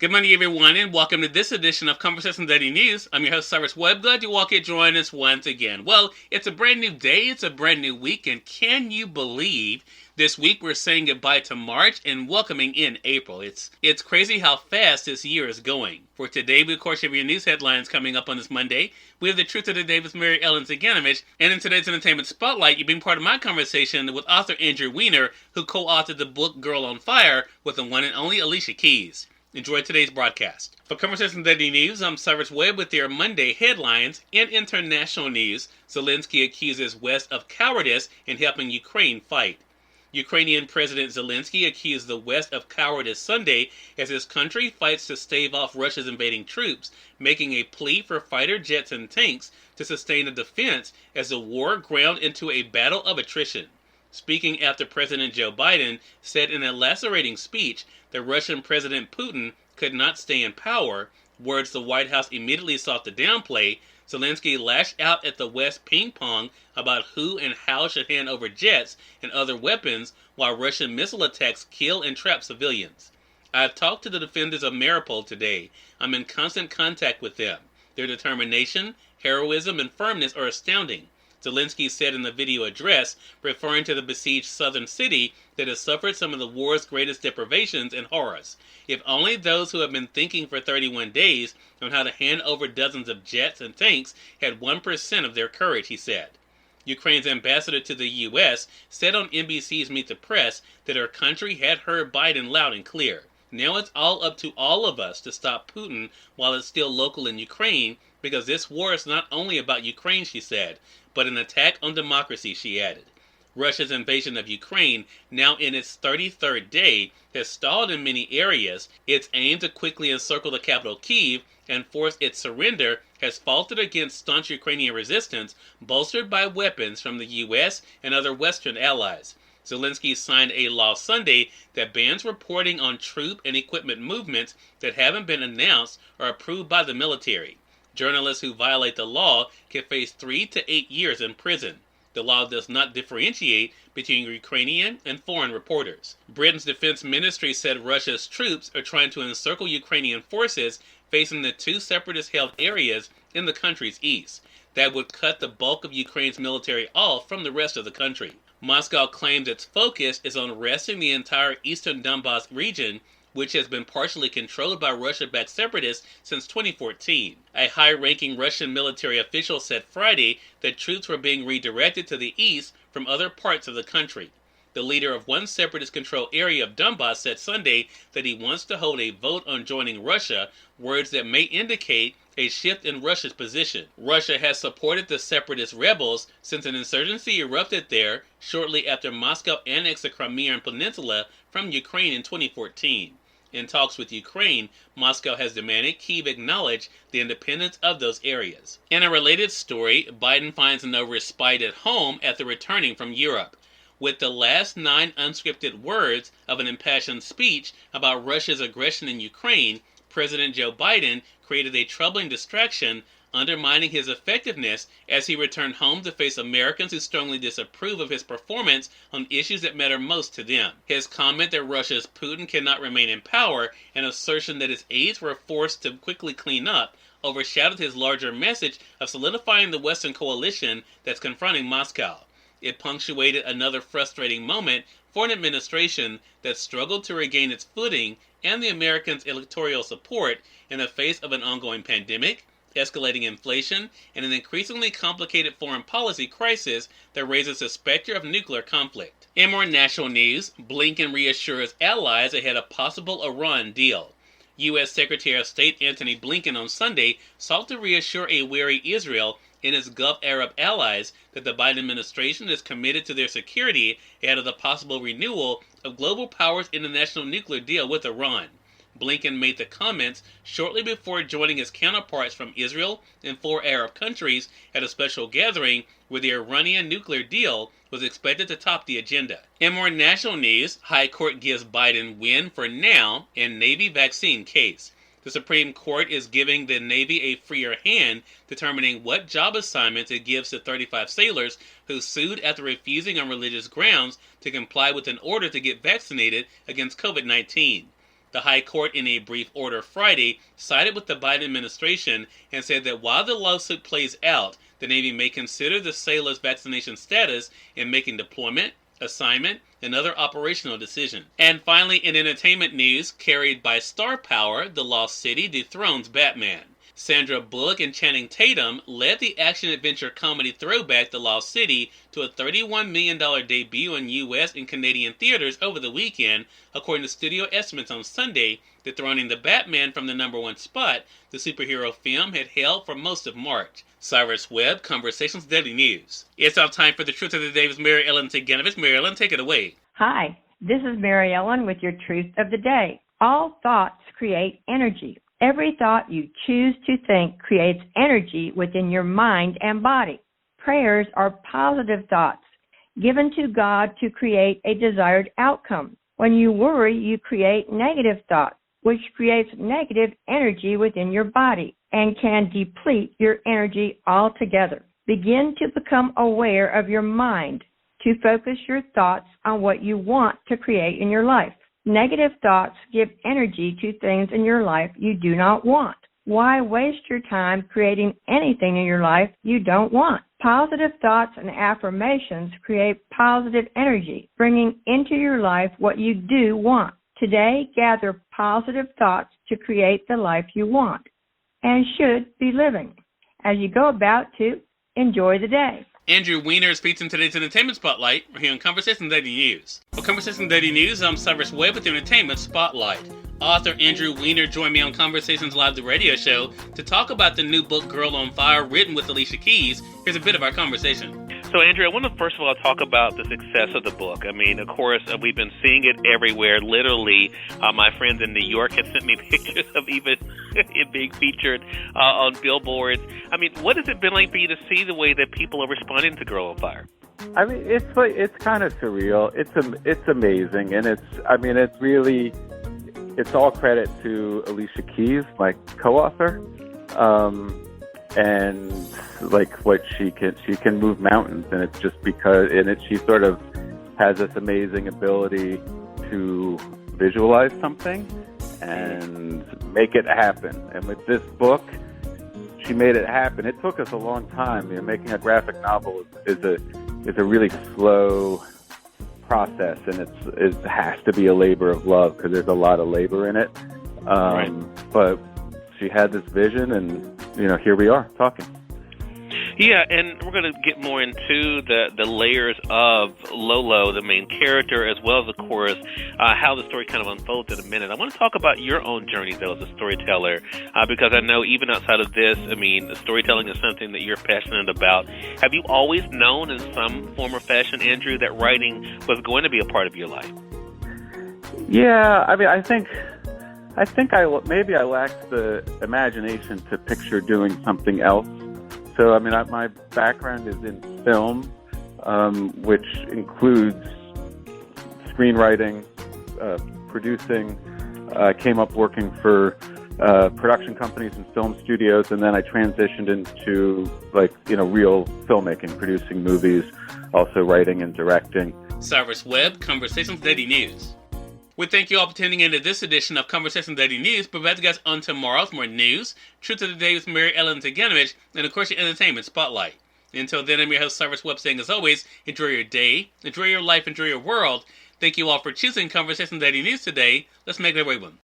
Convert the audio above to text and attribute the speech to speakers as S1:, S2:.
S1: Good morning, everyone, and welcome to this edition of Conversations Daily News. I'm your host, Cyrus Webb. Glad you all could join us once again. Well, it's a brand new day, it's a brand new week, and can you believe this week we're saying goodbye to March and welcoming in April? It's crazy how fast this year is going. For today, we of course have your news headlines coming up on this Monday. We have the truth of the day with Mary Ellen Ciganovich, and in today's entertainment spotlight, you've been part of my conversation with author Andrew Weiner, who co-authored the book Girl on Fire with the one and only Alicia Keys. Enjoy today's broadcast. For Conversation Daily News, I'm Cyrus Webb with your Monday headlines. In international news, Zelensky accuses West of cowardice in helping Ukraine fight. Ukrainian President Zelensky accused the West of cowardice Sunday as his country fights to stave off Russia's invading troops, making a plea for fighter jets and tanks to sustain a defense as the war ground into a battle of attrition. Speaking after President Joe Biden said in a lacerating speech that Russian President Putin could not stay in power, words the White House immediately sought to downplay, Zelensky lashed out at the West ping-pong about who and how should hand over jets and other weapons while Russian missile attacks kill and trap civilians. I've talked to the defenders of Mariupol today. I'm in constant contact with them. Their determination, heroism, and firmness are astounding. Zelensky said in the video address, referring to the besieged southern city that has suffered some of the war's greatest deprivations and horrors. If only those who have been thinking for 31 days on how to hand over dozens of jets and tanks had 1% of their courage, he said. Ukraine's ambassador to the U.S. said on NBC's Meet the Press that her country had heard Biden loud and clear. Now it's all up to all of us to stop Putin while it's still local in Ukraine, because this war is not only about Ukraine, she said, but an attack on democracy, she added. Russia's invasion of Ukraine, now in its 33rd day, has stalled in many areas. Its aim to quickly encircle the capital Kyiv and force its surrender has faltered against staunch Ukrainian resistance, bolstered by weapons from the U.S. and other Western allies. Zelensky signed a law Sunday that bans reporting on troop and equipment movements that haven't been announced or approved by the military. Journalists who violate the law can face 3 to 8 years in prison. The law does not differentiate between Ukrainian and foreign reporters. Britain's defense ministry said Russia's troops are trying to encircle Ukrainian forces facing the two separatist-held areas in the country's east. That would cut the bulk of Ukraine's military off from the rest of the country. Moscow claims its focus is on wresting the entire eastern Donbas region, which has been partially controlled by Russia-backed separatists since 2014. A high-ranking Russian military official said Friday that troops were being redirected to the east from other parts of the country. The leader of one separatist-controlled area of Donbas said Sunday that he wants to hold a vote on joining Russia, words that may indicate a shift in Russia's position. Russia has supported the separatist rebels since an insurgency erupted there shortly after Moscow annexed the Crimean Peninsula from Ukraine in 2014. In talks with Ukraine, Moscow has demanded Kyiv acknowledge the independence of those areas. In a related story, Biden finds no respite at home after returning from Europe. With the last 9 unscripted words of an impassioned speech about Russia's aggression in Ukraine, President Joe Biden created a troubling distraction, undermining his effectiveness as he returned home to face Americans who strongly disapprove of his performance on issues that matter most to them. His comment that Russia's Putin cannot remain in power, and assertion that his aides were forced to quickly clean up, overshadowed his larger message of solidifying the Western coalition that's confronting Moscow. It punctuated another frustrating moment for an administration that struggled to regain its footing and the Americans' electoral support in the face of an ongoing pandemic, escalating inflation, and an increasingly complicated foreign policy crisis that raises the specter of nuclear conflict. In more national news, Blinken reassures allies ahead of possible Iran deal. U.S. Secretary of State Antony Blinken on Sunday sought to reassure a wary Israel and its Gulf Arab allies that the Biden administration is committed to their security ahead of the possible renewal of global power's international nuclear deal with Iran. Blinken made the comments shortly before joining his counterparts from Israel and 4 Arab countries at a special gathering where the Iranian nuclear deal was expected to top the agenda. In more national news, High Court gives Biden win for now in Navy vaccine case. The Supreme Court is giving the Navy a freer hand determining what job assignments it gives to 35 sailors who sued after refusing on religious grounds to comply with an order to get vaccinated against COVID-19. The High Court, in a brief order Friday, sided with the Biden administration and said that while the lawsuit plays out, the Navy may consider the sailors' vaccination status in making deployment, assignment, and other operational decisions. And finally, in entertainment news, carried by star power, The Lost City dethrones Batman. Sandra Bullock and Channing Tatum led the action-adventure comedy throwback The Lost City to a $31 million debut in U.S. and Canadian theaters over the weekend, according to studio estimates on Sunday, dethroning the Batman from the #1 spot the superhero film had held for most of March. Cyrus Webb, Conversations Daily News. It's our time for the Truth of the Day with Mary Ellen Ciganovich. Mary Ellen, take it away.
S2: Hi, this is Mary Ellen with your Truth of the Day. All thoughts create energy. Every thought you choose to think creates energy within your mind and body. Prayers are positive thoughts given to God to create a desired outcome. When you worry, you create negative thoughts, which creates negative energy within your body and can deplete your energy altogether. Begin to become aware of your mind to focus your thoughts on what you want to create in your life. Negative thoughts give energy to things in your life you do not want. Why waste your time creating anything in your life you don't want? Positive thoughts and affirmations create positive energy, bringing into your life what you do want. Today, gather positive thoughts to create the life you want and should be living. As you go about to, enjoy the day.
S1: Andrew Weiner is featured in today's Entertainment Spotlight. We're here on Conversations Daily News. For Conversations Daily News, I'm Cyrus Webb with the Entertainment Spotlight. Author Andrew Weiner joined me on Conversations Live, the radio show, to talk about the new book, Girl on Fire, written with Alicia Keys. Here's a bit of our conversation.
S3: So, Andrew, I want to first of all talk about the success of the book. I mean, of course, we've been seeing it everywhere. Literally, my friends in New York have sent me pictures of even it being featured on billboards. I mean, what has it been like for you to see the way that people are responding to Girl on Fire?
S4: I mean, it's kind of surreal. It's amazing, and it's all credit to Alicia Keys, my co-author. And like what she can move mountains, and it's just because she sort of has this amazing ability to visualize something and make it happen. And with this book, she made it happen. It took us a long time. Making a graphic novel is a really slow process, and it has to be a labor of love because there's a lot of labor in it.
S3: Right.
S4: But she had this vision, and here we are talking.
S3: Yeah, and we're going to get more into the layers of Lolo, the main character, as well as, of course, how the story kind of unfolds in a minute. I want to talk about your own journey, though, as a storyteller, because I know even outside of this, I mean, storytelling is something that you're passionate about. Have you always known in some form or fashion, Andrew, that writing was going to be a part of your life?
S4: Yeah, I mean, I think maybe I lacked the imagination to picture doing something else. So, I mean, my background is in film, which includes screenwriting, producing. I came up working for production companies and film studios, and then I transitioned into real filmmaking, producing movies, also writing and directing.
S1: Cyrus Webb, Conversations Daily News. We thank you all for tuning in to this edition of Conversations Daily News. Provide you guys on tomorrow with more news, Truth of the Day with Mary Ellen Ciganovich, and of course your Entertainment Spotlight. Until then, I'm your host, Cyrus Webb, saying as always, enjoy your day, enjoy your life, enjoy your world. Thank you all for choosing Conversations Daily News today. Let's make it a great one.